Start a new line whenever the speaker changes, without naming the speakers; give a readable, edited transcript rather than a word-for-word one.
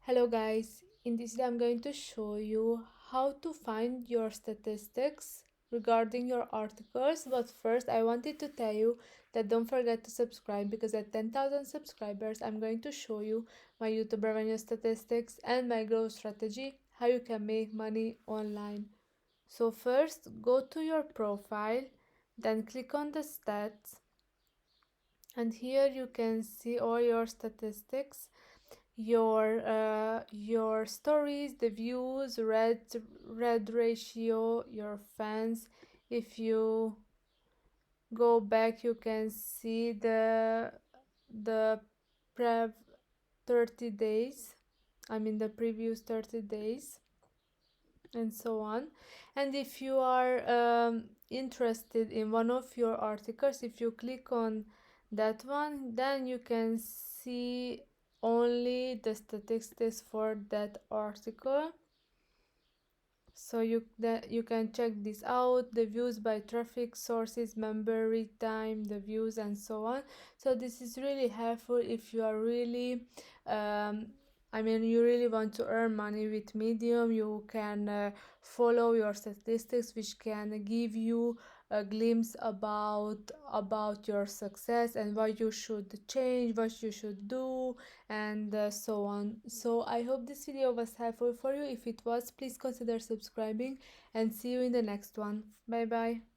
Hello guys, in this video I'm going to show you how to find your statistics regarding your articles, but first I wanted to tell you that don't forget to subscribe because at 10,000 subscribers I'm going to show you my YouTube revenue statistics and my growth strategy, how you can make money online. So first go to your profile, then click on the stats, and here you can see all your statistics, your stories, the views, read ratio, your fans. If you go back you can see the prev 30 days, the previous 30 days, and so on. And if you are interested in one of your articles, if you click on that one, then you can see only the statistics for that article. So you can check this out, the views by traffic sources, member read time, the views, and so on. So this is really helpful if you are really you really want to earn money with Medium. You can follow your statistics, which can give you a glimpse about your success and what you should change, what you should do, and so on. So I hope this video was helpful for you. If it was, please consider subscribing, and see you in the next one. Bye bye.